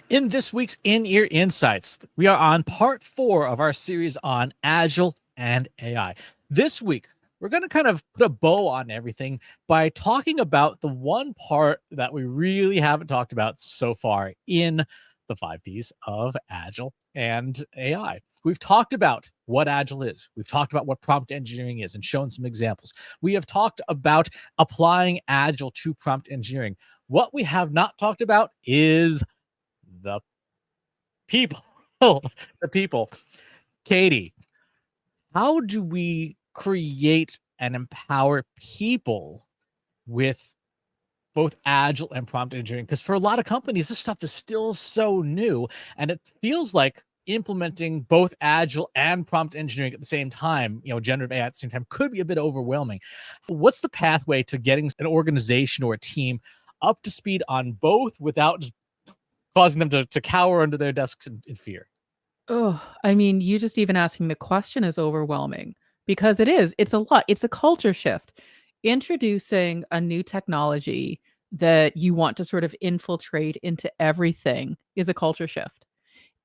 In this week's In-Ear Insights, we are on part 4 of our series on Agile and AI. This week, we're going to kind of put a bow on everything by talking about the one part that we really haven't talked about so far in the 5 Ps of Agile and AI. We've talked about what Agile is. We've talked about what prompt engineering is and shown some examples. We have talked about applying Agile to prompt engineering. What we have not talked about is the people. The people. Katie, how do we create and empower people with both agile and prompt engineering? Because for a lot of companies, this stuff is still so new, and it feels like implementing both agile and prompt engineering at the same time, generative AI at the same time, could be a bit overwhelming. What's the pathway to getting an organization or a team up to speed on both without just causing them to cower under their desks in fear? Oh, I mean, you just even asking the question is overwhelming because it is. It's a lot. It's a culture shift. Introducing a new technology that you want to sort of infiltrate into everything is a culture shift.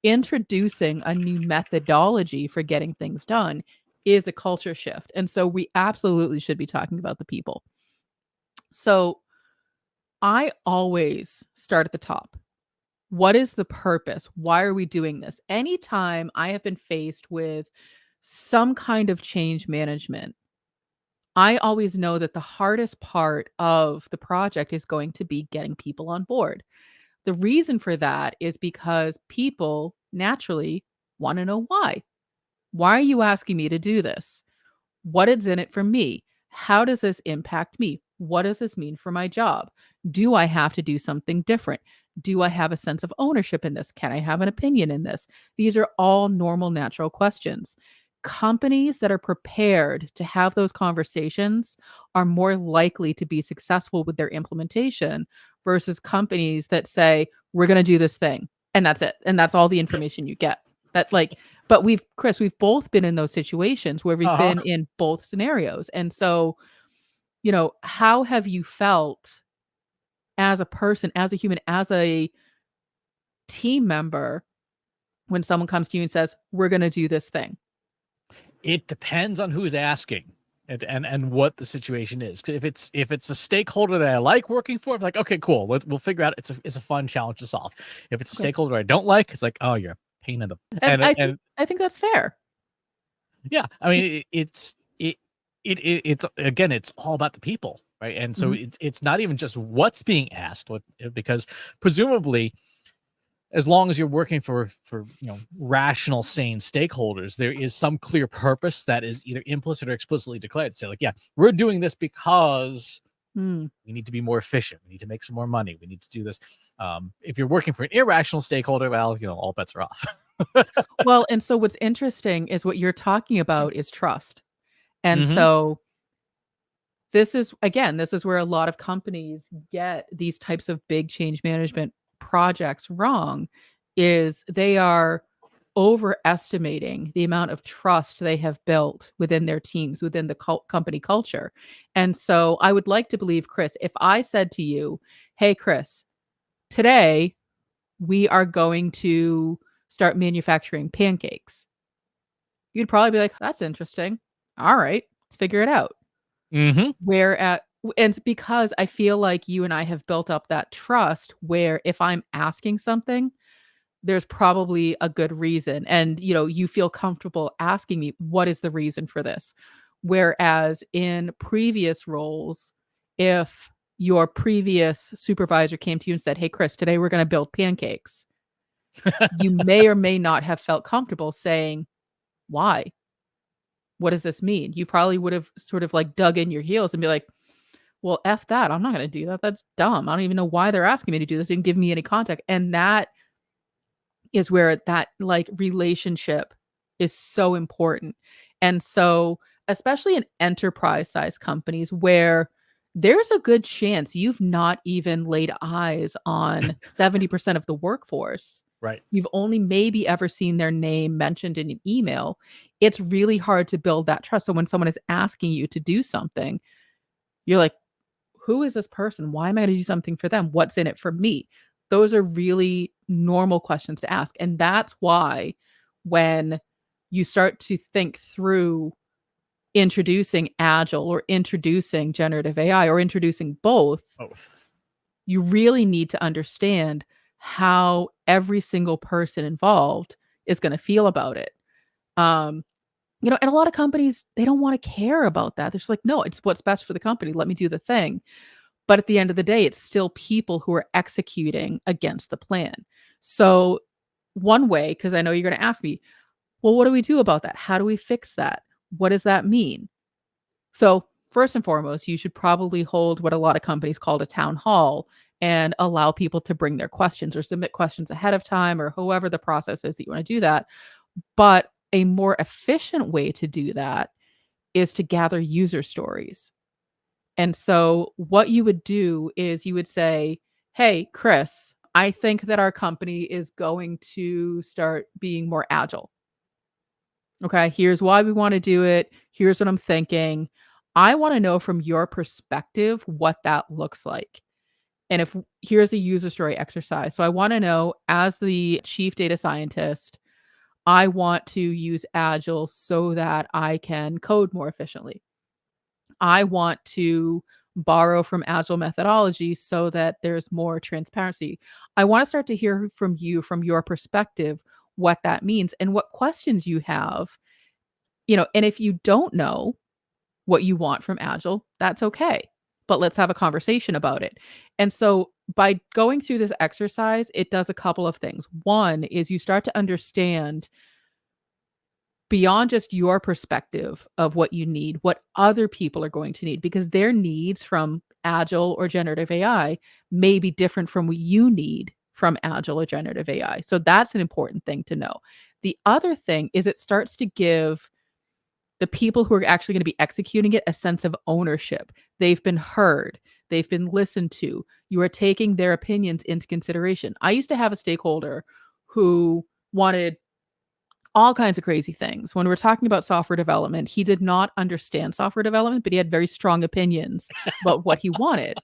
Introducing a new methodology for getting things done is a culture shift. And so we absolutely should be talking about the people. So I always start at the top. What is the purpose? Why are we doing this? Anytime I have been faced with some kind of change management, I always know that the hardest part of the project is going to be getting people on board. The reason for that is because people naturally want to know why. Why are you asking me to do this? What is in it for me? How does this impact me? What does this mean for my job? Do I have to do something different? Do I have a sense of ownership in this? Can I have an opinion in this? These are all normal, natural questions. Companies that are prepared to have those conversations are more likely to be successful with their implementation versus companies that say, we're going to do this thing and that's it. And that's all the information you get. That like but we've both been in those situations where we've Uh-huh. been in both scenarios. And so, how have you felt as a person, as a human, as a team member when someone comes to you and says, "We're gonna do this thing"? It depends on who's asking and what the situation is. If it's a stakeholder that I like working for, I'm like, okay, cool. We'll figure out. It's a fun challenge to solve. If it's a Okay. stakeholder I don't like, it's like, oh, you're a pain in the And and I think that's fair. yeah. I Be mean, it's again, it's all about the people, right? And so Mhm. it's not even just what's being asked, because presumably as long as you're working for rational, sane stakeholders, there is some clear purpose that is either implicit or explicitly declared. Say like, yeah, we're doing this because Mm. we need to be more efficient. We need to make some more money. We need to do this. If you're working for an irrational stakeholder, well, all bets are off. Well, and so what's interesting is what you're talking about is trust. And Mm-hmm. so this is where a lot of companies get these types of big change management projects wrong is they are overestimating the amount of trust they have built within their teams within the company culture. And so I would like to believe, Chris, if I said to you, "Hey Chris, today we are going to start manufacturing pancakes." You'd probably be like, "That's interesting. All right, let's figure it out." Mm-hmm. Where at and it's because I feel like you and I have built up that trust where if I'm asking something, there's probably a good reason. And, you feel comfortable asking me, what is the reason for this? Whereas in previous roles, if your previous supervisor came to you and said, "Hey, Chris, today we're going to build pancakes," you may or may not have felt comfortable saying, "Why? What does this mean?" You probably would have sort of like dug in your heels and be like, "Well, F that. I'm not gonna do that. That's dumb. I don't even know why they're asking me to do this. Didn't give me any context." And that is where that, like, relationship is so important. And so, especially in enterprise-sized companies where there's a good chance you've not even laid eyes on 70% of the workforce. Right. You've only maybe ever seen their name mentioned in an email. It's really hard to build that trust. So when someone is asking you to do something, you're like, who is this person? Why am I gonna do something for them? What's in it for me? Those are really normal questions to ask. And that's why when you start to think through introducing Agile or introducing generative AI or introducing both, Both. you really need to understand how every single person involved is going to feel about it. Um, and a lot of companies, they don't want to care about that. They're just like, no, it's what's best for the company. Let me do the thing. But at the end of the day, it's still people who are executing against the plan. So, one way, because I know you're going to ask me, well, what do we do about that? How do we fix that? What does that mean? So, first and foremost, you should probably hold what a lot of companies call a town hall and allow people to bring their questions or submit questions ahead of time or however the process is that you want to do that. But a more efficient way to do that is to gather user stories. And so, what you would do is you would say, hey, Chris, I think that our company is going to start being more agile. Okay, here's why we want to do it. Here's what I'm thinking. I want to know from your perspective what that looks like. And if here's a user story exercise. So I want to know, as the chief data scientist, I want to use Agile so that I can code more efficiently. I want to borrow from Agile methodology so that there's more transparency. I want to start to hear from you, from your perspective, what that means and what questions you have. And if you don't know what you want from Agile, that's okay. But let's have a conversation about it. And so by going through this exercise, it does a couple of things. One is you start to understand beyond just your perspective of what you need, what other people are going to need, because their needs from Agile or generative AI may be different from what you need from Agile or generative AI. So that's an important thing to know. The other thing is it starts to give the people who are actually going to be executing it a sense of ownership. They've been heard, they've been listened to. You are taking their opinions into consideration. I used to have a stakeholder who wanted all kinds of crazy things. When we're talking about software development, he did not understand software development, but he had very strong opinions about what he wanted.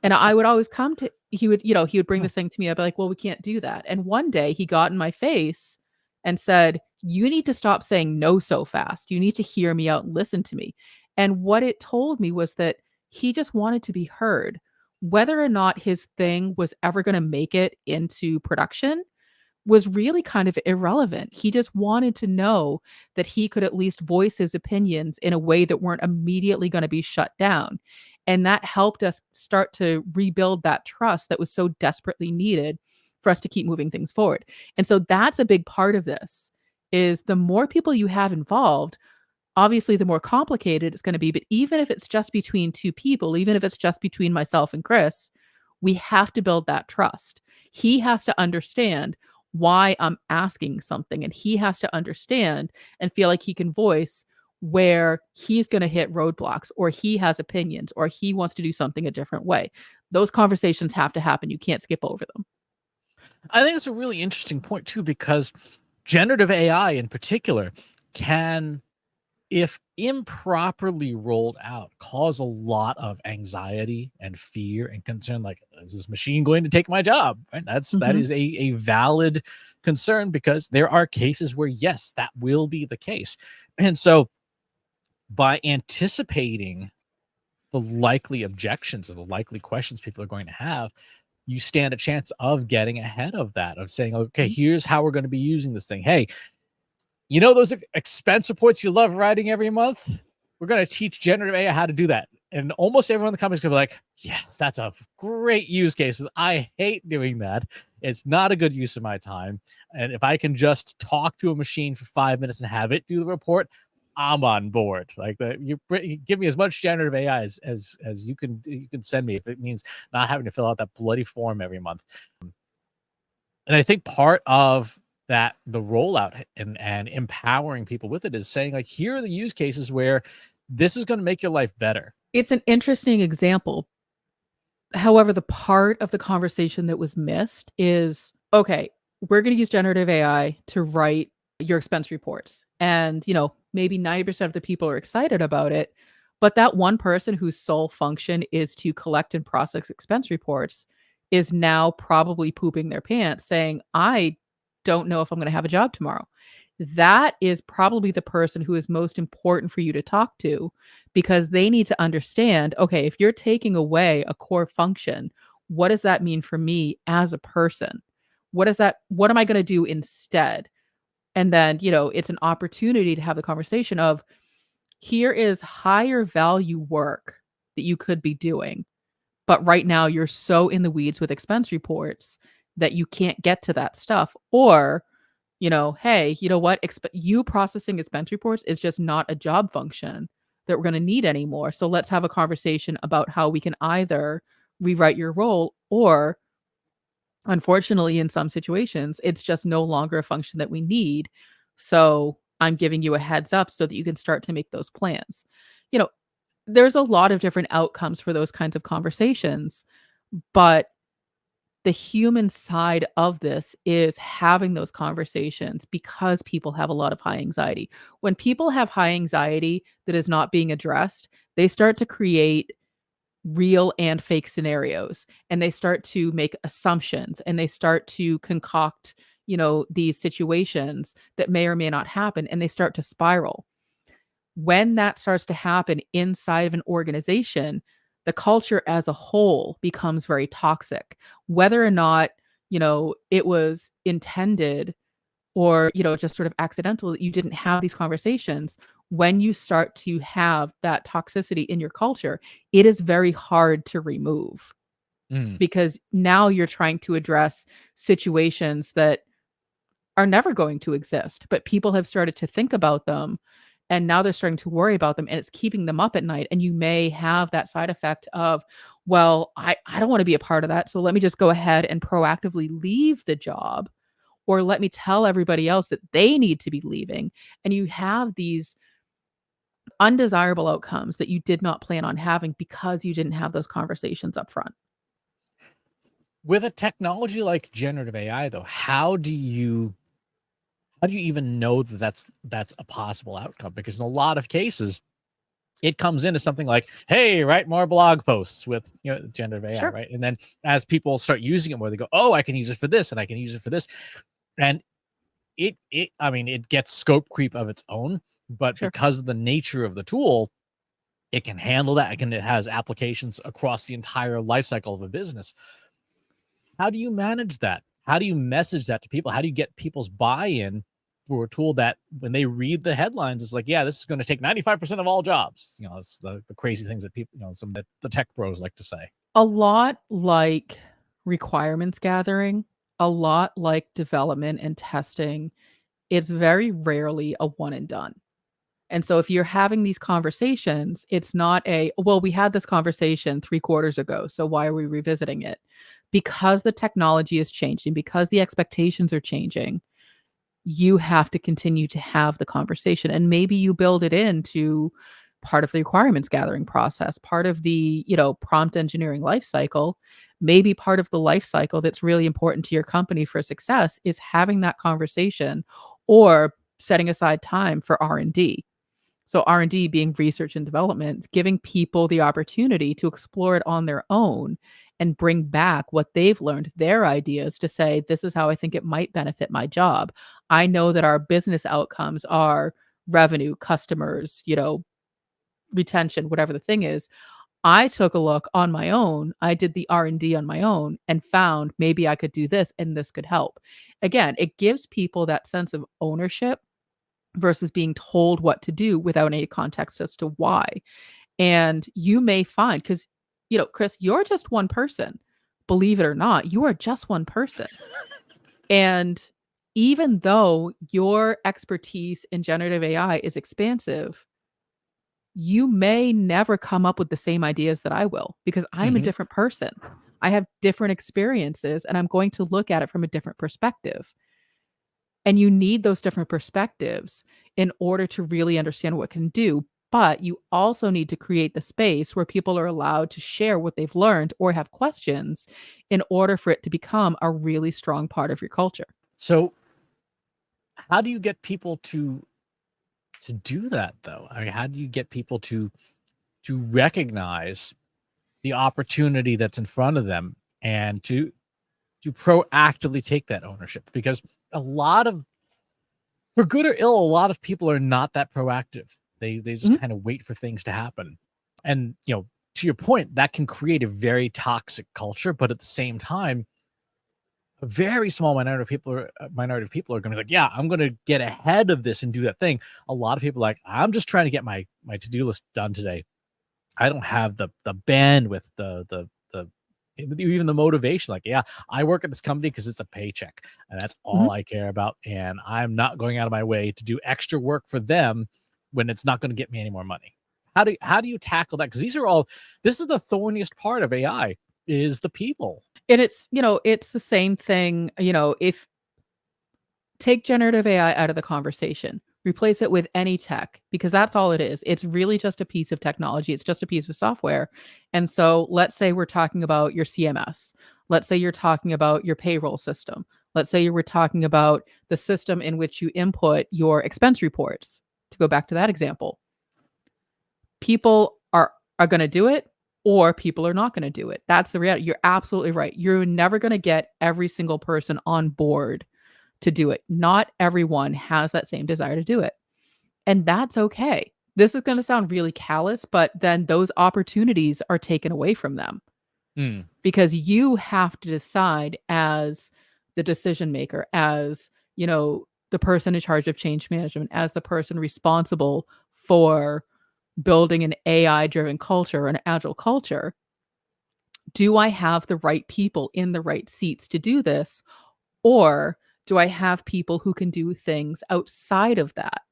And I would always come to he would bring this thing to me. I'd be like, "Well, we can't do that." And one day he got in my face and said, "You need to stop saying no so fast. You need to hear me out and listen to me." And what it told me was that he just wanted to be heard. Whether or not his thing was ever going to make it into production was really kind of irrelevant. He just wanted to know that he could at least voice his opinions in a way that weren't immediately going to be shut down. And that helped us start to rebuild that trust that was so desperately needed for us to keep moving things forward. And so that's a big part of this is the more people you have involved, obviously the more complicated it's going to be, but even if it's just between two people, even if it's just between myself and Chris, we have to build that trust. He has to understand why I'm asking something, and he has to understand and feel like he can voice where he's going to hit roadblocks or he has opinions or he wants to do something a different way. Those conversations have to happen. You can't skip over them. I think it's a really interesting point too, because generative AI in particular can, if improperly rolled out, cause a lot of anxiety and fear and concern. Like, is this machine going to take my job? Right? That Mhm. is a valid concern, because there are cases where yes, that will be the case. And so by anticipating the likely objections or the likely questions people are going to have, you stand a chance of getting ahead of that, of saying, okay, Mhm. here's how we're going to be using this thing. Hey, you know those expense reports you love writing every month? We're going to teach generative AI how to do that. And almost everyone in the company is going to be like, yes, that's a great use case. I hate doing that. It's not a good use of my time. And if I can just talk to a machine for 5 minutes and have it do the report, I'm on board. Like, you give me as much generative AI as you can send me, if it means not having to fill out that bloody form every month. And I think part of that, the rollout and empowering people with it, is saying, like, here are the use cases where this is going to make your life better. It's an interesting example. However, the part of the conversation that was missed is, okay, we're going to use generative AI to write your expense reports. And, maybe 90% of the people are excited about it. But that one person whose sole function is to collect and process expense reports is now probably pooping their pants saying, I don't know if I'm going to have a job tomorrow. That is probably the person who is most important for you to talk to, because they need to understand, okay, if you're taking away a core function, what does that mean for me as a person? What am I going to do instead? And then, it's an opportunity to have the conversation of, here is higher value work that you could be doing. But right now you're so in the weeds with expense reports that you can't get to that stuff. Or, hey, you know what? You processing expense reports is just not a job function that we're going to need anymore. So let's have a conversation about how we can either rewrite your role, or unfortunately, in some situations, it's just no longer a function that we need. So I'm giving you a heads up so that you can start to make those plans. You know, there's a lot of different outcomes for those kinds of conversations, but the human side of this is having those conversations because people have a lot of high anxiety. When people have high anxiety that is not being addressed, they start to create real and fake scenarios, and they start to make assumptions, and they start to concoct, these situations that may or may not happen, and they start to spiral. When that starts to happen inside of an organization, the culture as a whole becomes very toxic. Whether or not, it was intended, or, just sort of accidental that you didn't have these conversations, when you start to have that toxicity in your culture, it is very hard to remove, Mm. because now you're trying to address situations that are never going to exist, but people have started to think about them, and now they're starting to worry about them, and it's keeping them up at night. And you may have that side effect of, well, I don't want to be a part of that. So let me just go ahead and proactively leave the job, or let me tell everybody else that they need to be leaving. And you have these undesirable outcomes that you did not plan on having because you didn't have those conversations up front. With a technology like generative AI, though, how do you even know that that's a possible outcome? Because in a lot of cases, it comes into something like, "Hey, write more blog posts with generative AI," Sure. right? And then as people start using it more, they go, "Oh, I can use it for this, and I can use it for this," and I mean, it gets scope creep of its own, but Sure. because of the nature of the tool, it can handle that. It has applications across the entire life cycle of a business. How do you manage that? How do you message that to people? How do you get people's buy-in for a tool that when they read the headlines, it's like, yeah, this is going to take 95% of all jobs. It's the crazy things that people, some that the tech bros like to say. A lot like requirements gathering, a lot like development and testing, it's very rarely a one and done. And so if you're having these conversations, it's not well, we had this conversation 3 quarters ago, so why are we revisiting it? Because the technology is changing, because the expectations are changing, you have to continue to have the conversation. And maybe you build it into part of the requirements gathering process, part of the, prompt engineering life cycle. Maybe part of the life cycle that's really important to your company for success is having that conversation, or setting aside time for R&D. So R&D being research and development, giving people the opportunity to explore it on their own and bring back what they've learned, their ideas, to say, this is how I think it might benefit my job. I know that our business outcomes are revenue, customers, retention, whatever the thing is. I took a look on my own. I did the R&D on my own and found maybe I could do this and this could help. Again, it gives people that sense of ownership versus being told what to do without any context as to why. And you may find, because, Chris, you're just one person. Believe it or not, you are just one person. And even though your expertise in generative AI is expansive, you may never come up with the same ideas that I will, because I'm a Mhm. different person. I have different experiences, and I'm going to look at it from a different perspective. And you need those different perspectives in order to really understand what it can do. But you also need to create the space where people are allowed to share what they've learned or have questions, in order for it to become a really strong part of your culture. So, how do you get people to do that though? I mean, how do you get people to recognize the opportunity that's in front of them and to proactively take that ownership, because a lot of, for good or ill, a lot of people are not that proactive. They just Mhm. kind of wait for things to happen. And to your point, that can create a very toxic culture, but at the same time, a very small minority of people are going to be like, yeah, I'm going to get ahead of this and do that thing. A lot of people are like, I'm just trying to get my to-do list done today. I don't have the bandwidth, the even the motivation. Like, yeah, I work at this company because it's a paycheck, and that's Mhm. all I care about. And I'm not going out of my way to do extra work for them when it's not going to get me any more money. How do you tackle that? Because this is the thorniest part of AI, is the people. And it's the same thing, if take generative AI out of the conversation, replace it with any tech because that's all it is. It's really just a piece of technology, it's just a piece of software. And so let's say we're talking about your CMS. Let's say you're talking about your payroll system. Let's say you were talking about the system in which you input your expense reports. To go back to that example, people are going to do it or people are not going to do it. That's the reality. You're absolutely right. You're never going to get every single person on board to do it. Not everyone has that same desire to do it. And that's okay. This is going to sound really callous, but then those opportunities are taken away from them Mm. because you have to decide as the decision maker, as, the person in charge of change management, as the person responsible for building an AI driven culture, an agile culture. Do I have the right people in the right seats to do this? Or do I have people who can do things outside of that?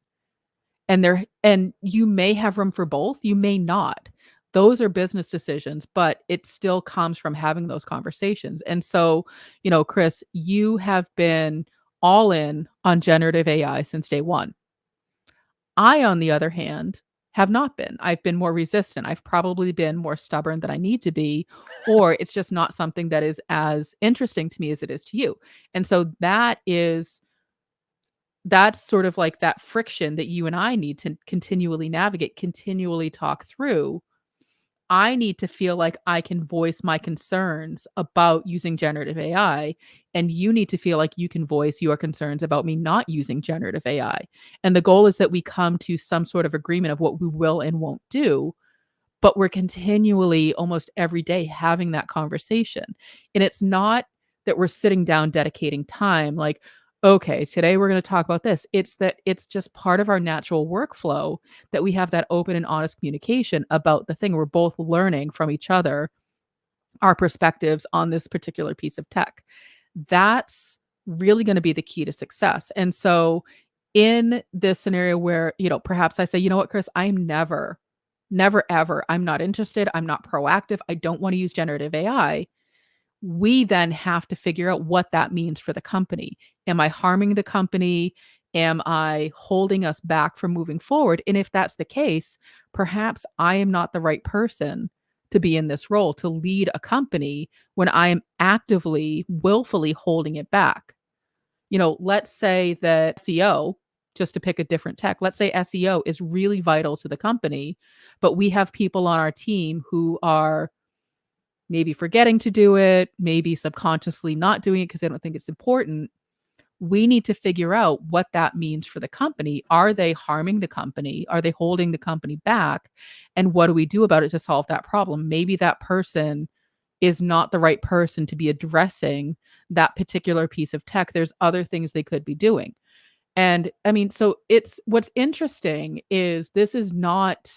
And you may have room for both, you may not. Those are business decisions, but it still comes from having those conversations. And so, Chris, you have been all in on generative AI since day one. I, on the other hand, have not been. I've been more resistant. I've probably been more stubborn than I need to be, or it's just not something that is as interesting to me as it is to you. And so that's sort of like that friction that you and I need to continually navigate, continually talk through. I need to feel like I can voice my concerns about using generative AI, and you need to feel like you can voice your concerns about me not using generative AI. And the goal is that we come to some sort of agreement of what we will and won't do, but we're continually, almost every day, having that conversation. And it's not that we're sitting down dedicating time like, okay, today we're going to talk about this. It's that it's just part of our natural workflow that we have that open and honest communication about the thing. We're both learning from each other, our perspectives on this particular piece of tech. That's really going to be the key to success. And so, in this scenario where, perhaps I say, you know what, Chris, I'm never ever, I'm not interested. I'm not proactive. I don't want to use generative AI. We then have to figure out what that means for the company. Am I harming the company? Am I holding us back from moving forward? And if that's the case, perhaps I am not the right person to be in this role to lead a company when I am actively, willfully holding it back. Let's say that SEO, just to pick a different tech, let's say SEO is really vital to the company, but we have people on our team who are maybe forgetting to do it, maybe subconsciously not doing it because they don't think it's important. We need to figure out what that means for the company. Are they harming the company? Are they holding the company back? And what do we do about it to solve that problem? Maybe that person is not the right person to be addressing that particular piece of tech. There's other things they could be doing. And I mean, so it's what's interesting is this is not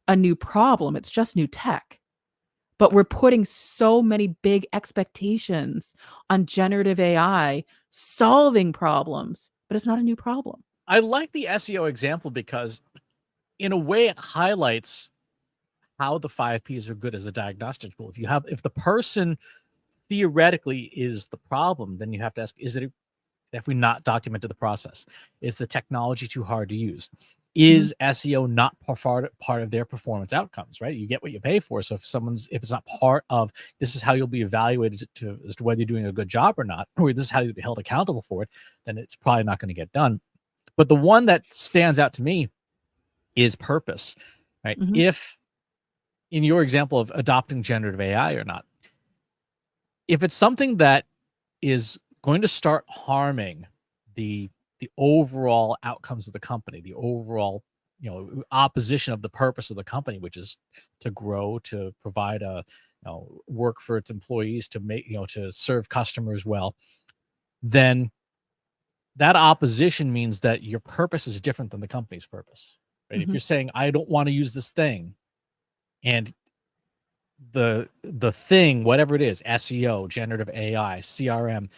a new problem, it's just new tech. But we're putting so many big expectations on generative AI solving problems, but it's not a new problem. I like the SEO example because, in a way, it highlights how the 5 Ps are good as a diagnostic tool. If the person theoretically is the problem, then you have to ask, have we not documented the process? Is the technology too hard to use? Mhm, Is SEO not part of their performance outcomes, right? You get what you pay for. So if it's not part of, this is how you'll be evaluated as to whether you're doing a good job or not, or this is how you'll be held accountable for it, then it's probably not going to get done. But the one that stands out to me is purpose, right? mhm, If, in your example of adopting generative AI or not, if it's something that is going to start harming the overall outcomes of the company, the overall, opposition of the purpose of the company, which is to grow, to provide a, work for its employees, to make, to serve customers well, then that opposition means that your purpose is different than the company's purpose, right? If Mhm. you're saying, I don't want to use this thing, and the thing, whatever it is, SEO, generative AI, CRM,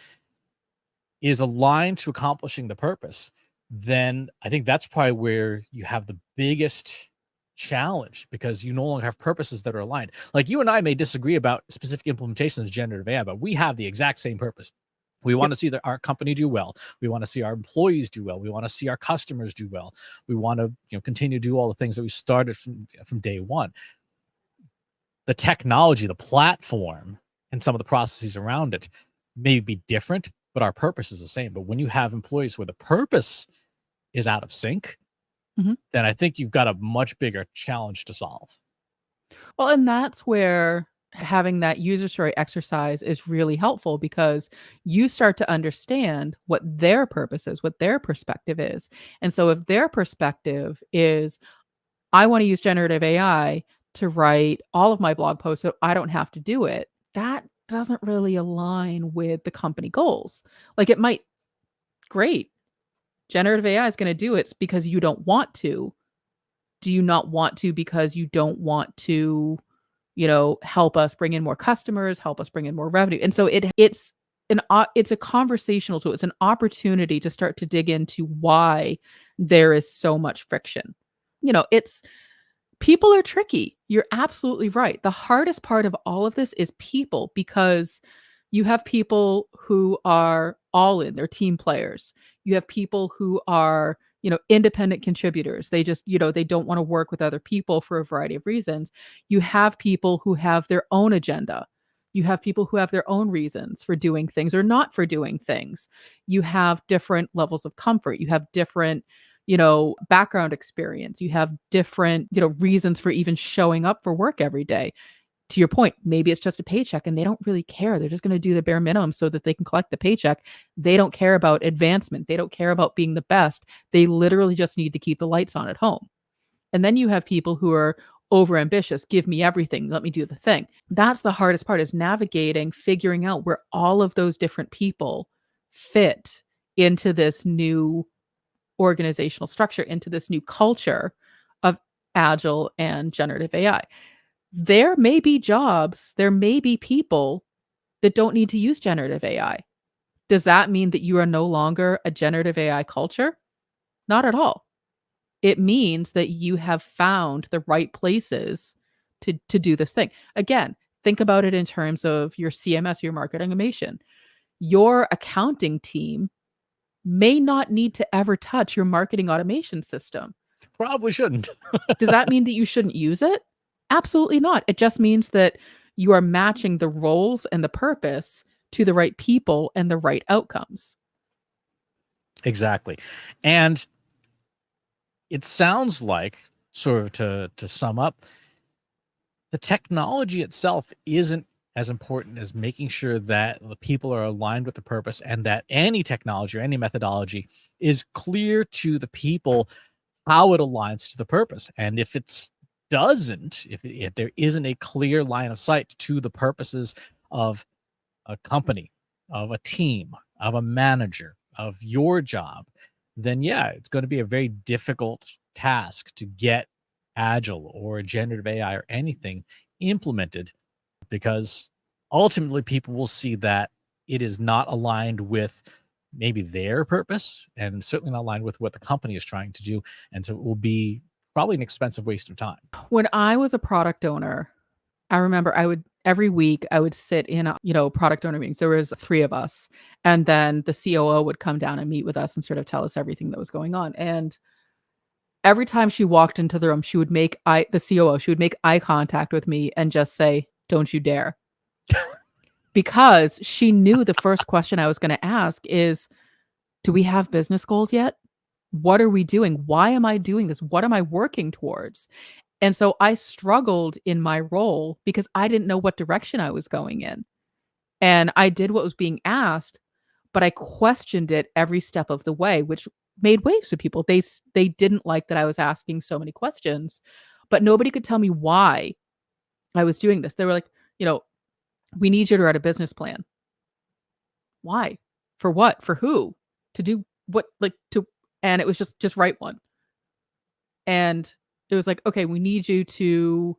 is aligned to accomplishing the purpose, then I think that's probably where you have the biggest challenge, because you no longer have purposes that are aligned. Like, you and I may disagree about specific implementations of generative AI, but we have the exact same purpose. We want Yep. to see that our company do well. We want to see our employees do well. We want to see our customers do well. We want to, continue to do all the things that we started from day one. The technology, the platform, and some of the processes around it may be different, but our purpose is the same. But when you have employees where the purpose is out of sync, Mhm. then I think you've got a much bigger challenge to solve. Well, and that's where having that user story exercise is really helpful because you start to understand what their purpose is, what their perspective is. And so if their perspective is, I want to use generative AI to write all of my blog posts so I don't have to do it, that doesn't really align with the company goals. Like it might, great, generative AI is going to do it because you don't want to. Do you not want to because you don't want to, help us bring in more customers, help us bring in more revenue? And so it's a conversational tool. It's an opportunity to start to dig into why there is so much friction. It's people are tricky. You're absolutely right. The hardest part of all of this is people because you have people who are all in, they're team players. You have people who are, independent contributors. They just, they don't want to work with other people for a variety of reasons. You have people who have their own agenda. You have people who have their own reasons for doing things or not for doing things. You have different levels of comfort. You have different background experience. You have different, reasons for even showing up for work every day. To your point, maybe it's just a paycheck and they don't really care. They're just going to do the bare minimum so that they can collect the paycheck. They don't care about advancement. They don't care about being the best. They literally just need to keep the lights on at home. And then you have people who are over ambitious. Give me everything. Let me do the thing. That's the hardest part, is navigating, figuring out where all of those different people fit into this new organizational structure, into this new culture of agile and generative AI. There may be jobs, there may be people that don't need to use generative AI. Does that mean that you are no longer a generative AI culture? Not at all. It means that you have found the right places to do this thing. Again, think about it in terms of your CMS, your marketing automation. Your accounting team may not need to ever touch your marketing automation system. Probably shouldn't. Does that mean that you shouldn't use it? Absolutely not. It just means that you are matching the roles and the purpose to the right people and the right outcomes. Exactly. And it sounds like, sort of to sum up, the technology itself isn't as important as making sure that the people are aligned with the purpose, and that any technology or any methodology is clear to the people how it aligns to the purpose. And if it's doesn't, if there isn't a clear line of sight to the purposes of a company, of a team, of a manager, of your job, then yeah, it's going to be a very difficult task to get agile or generative AI or anything implemented, because ultimately people will see that it is not aligned with maybe their purpose, and certainly not aligned with what the company is trying to do. And so it will be probably an expensive waste of time. When I was a product owner, I remember I would every week I would sit in product owner meetings. There was 3 of us. And then the COO would come down and meet with us and sort of tell us everything that was going on. And every time she walked into the room, the COO, she would make eye contact with me and just say, "Don't you dare." Because she knew the first question I was going to ask is, "Do we have business goals yet? What are we doing? Why am I doing this? What am I working towards?" And so I struggled in my role because I didn't know what direction I was going in. And I did what was being asked, but I questioned it every step of the way, which made waves with people. They didn't like that I was asking so many questions, but nobody could tell me why I was doing this. They were like, you know, "We need you to write a business plan." Why? For what? For who? To do what? Like, to and it was just write one. And it was like, "Okay, we need you to,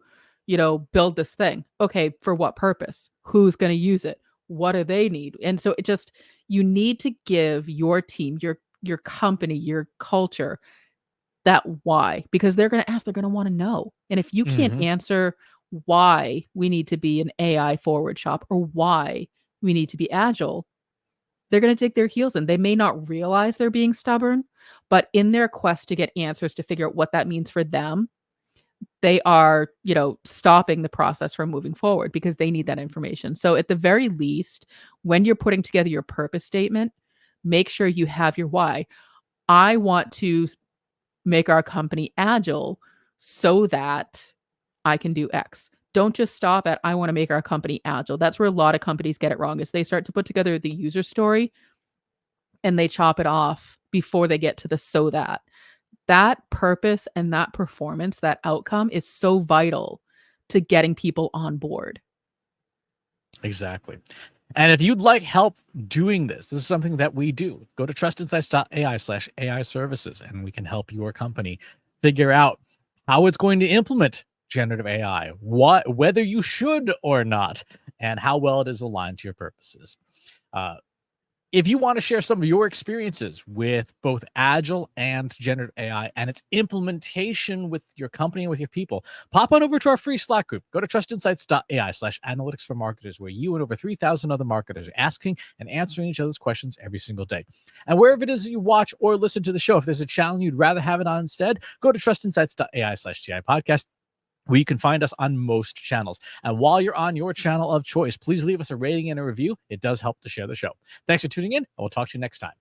build this thing." "Okay, for what purpose? Who's gonna use it? What do they need?" And so it just you need to give your team, your company, your culture that why, because they're gonna ask, they're gonna wanna know. And if you can't Hmm. answer why we need to be an AI forward shop or why we need to be agile, they're gonna dig their heels in. They may not realize they're being stubborn, but in their quest to get answers to figure out what that means for them, they are, stopping the process from moving forward because they need that information. So at the very least, when you're putting together your purpose statement, make sure you have your why. I want to make our company agile so that I can do X. Don't just stop at I want to make our company agile. That's where a lot of companies get it wrong is they start to put together the user story and they chop it off before they get to the so that. That purpose and that performance, that outcome is so vital to getting people on board. Exactly. And if you'd like help doing this is something that we do. Go to trustinsights.ai/AI services, and we can help your company figure out how it's going to implement generative AI, whether you should or not, and how well it is aligned to your purposes. Uh, if you want to share some of your experiences with both Agile and generative AI and its implementation with your company and with your people, pop on over to our free Slack group. Go to trustinsights.ai/analytics for marketers, where you and over 3,000 other marketers are asking and answering each other's questions every single day. And wherever it is that you watch or listen to the show, if there's a channel you'd rather have it on instead, go to trustinsights.ai/TI podcast, where you can find us on most channels. And while you're on your channel of choice, please leave us a rating and a review. It does help to share the show. Thanks for tuning in, and we'll talk to you next time.